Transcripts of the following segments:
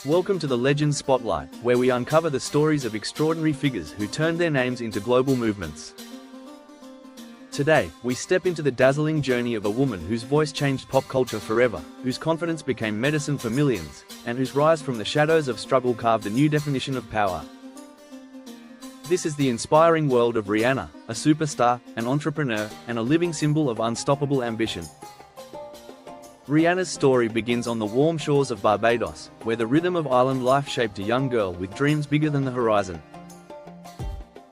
Welcome to the Legends Spotlight, where we uncover the stories of extraordinary figures who turned their names into global movements. Today, we step into the dazzling journey of a woman whose voice changed pop culture forever, whose confidence became medicine for millions, and whose rise from the shadows of struggle carved a new definition of power. This is the inspiring world of Rihanna, a superstar, an entrepreneur, and a living symbol of unstoppable ambition. Rihanna's story begins on the warm shores of Barbados, where the rhythm of island life shaped a young girl with dreams bigger than the horizon.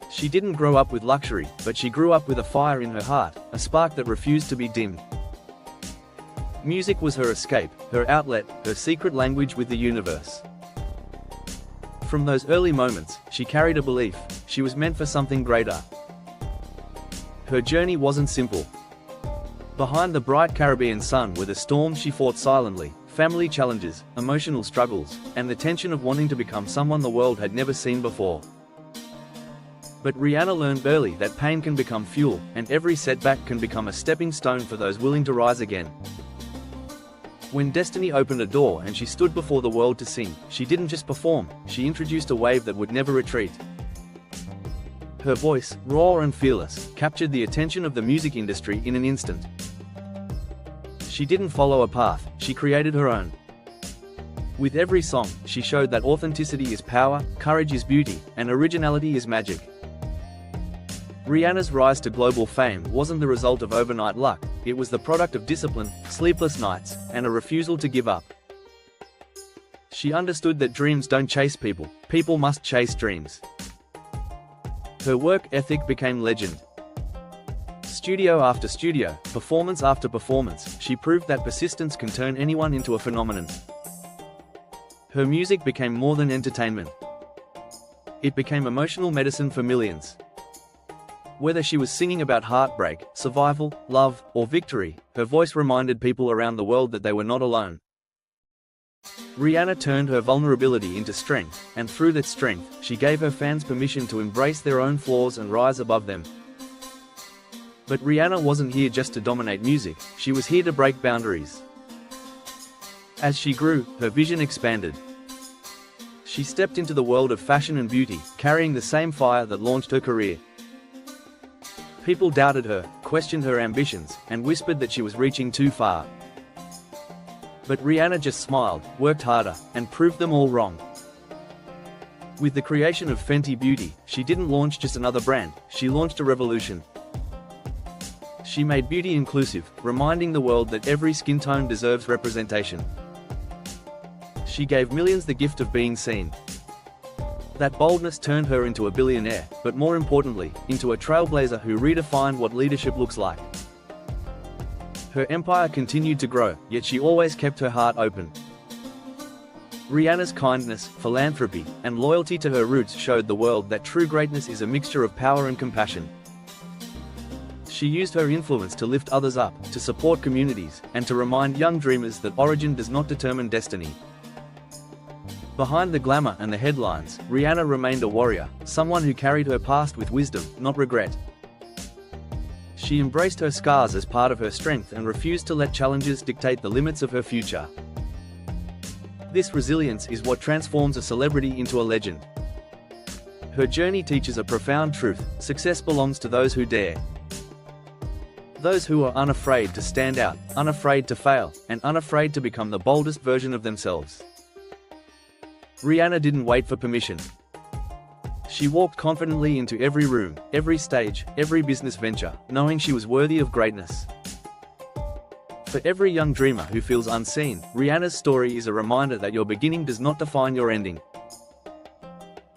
She didn't grow up with luxury, but she grew up with a fire in her heart, a spark that refused to be dimmed. Music was her escape, her outlet, her secret language with the universe. From those early moments, she carried a belief: she was meant for something greater. Her journey wasn't simple. Behind the bright Caribbean sun were the storms she fought silently, family challenges, emotional struggles, and the tension of wanting to become someone the world had never seen before. But Rihanna learned early that pain can become fuel, and every setback can become a stepping stone for those willing to rise again. When destiny opened a door and she stood before the world to sing, she didn't just perform, she introduced a wave that would never retreat. Her voice, raw and fearless, captured the attention of the music industry in an instant. She didn't follow a path, she created her own. With every song, she showed that authenticity is power, courage is beauty, and originality is magic. Rihanna's rise to global fame wasn't the result of overnight luck, it was the product of discipline, sleepless nights, and a refusal to give up. She understood that dreams don't chase people, people must chase dreams. Her work ethic became legend. Studio after studio, performance after performance, she proved that persistence can turn anyone into a phenomenon. Her music became more than entertainment. It became emotional medicine for millions. Whether she was singing about heartbreak, survival, love, or victory, her voice reminded people around the world that they were not alone. Rihanna turned her vulnerability into strength, and through that strength, she gave her fans permission to embrace their own flaws and rise above them. But Rihanna wasn't here just to dominate music, she was here to break boundaries. As she grew, her vision expanded. She stepped into the world of fashion and beauty, carrying the same fire that launched her career. People doubted her, questioned her ambitions, and whispered that she was reaching too far. But Rihanna just smiled, worked harder, and proved them all wrong. With the creation of Fenty Beauty, she didn't launch just another brand, she launched a revolution. She made beauty inclusive, reminding the world that every skin tone deserves representation. She gave millions the gift of being seen. That boldness turned her into a billionaire, but more importantly, into a trailblazer who redefined what leadership looks like. Her empire continued to grow, yet she always kept her heart open. Rihanna's kindness, philanthropy, and loyalty to her roots showed the world that true greatness is a mixture of power and compassion. She used her influence to lift others up, to support communities, and to remind young dreamers that origin does not determine destiny. Behind the glamour and the headlines, Rihanna remained a warrior, someone who carried her past with wisdom, not regret. She embraced her scars as part of her strength and refused to let challenges dictate the limits of her future. This resilience is what transforms a celebrity into a legend. Her journey teaches a profound truth: success belongs to those who dare. Those who are unafraid to stand out, unafraid to fail, and unafraid to become the boldest version of themselves. Rihanna didn't wait for permission. She walked confidently into every room, every stage, every business venture, knowing she was worthy of greatness. For every young dreamer who feels unseen, Rihanna's story is a reminder that your beginning does not define your ending.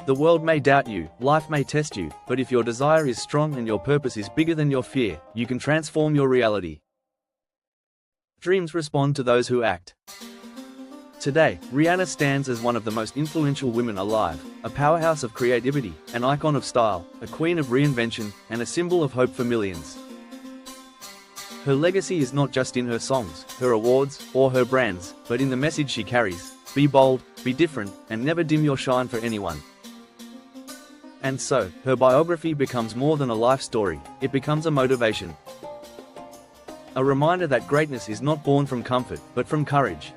The world may doubt you, life may test you, but if your desire is strong and your purpose is bigger than your fear, you can transform your reality. Dreams respond to those who act. Today, Rihanna stands as one of the most influential women alive, a powerhouse of creativity, an icon of style, a queen of reinvention, and a symbol of hope for millions. Her legacy is not just in her songs, her awards, or her brands, but in the message she carries: be bold, be different, and never dim your shine for anyone. And so, her biography becomes more than a life story, it becomes a motivation. A reminder that greatness is not born from comfort, but from courage.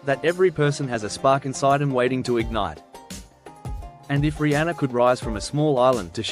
that every person has a spark inside and waiting to ignite. And if Rihanna could rise from a small island to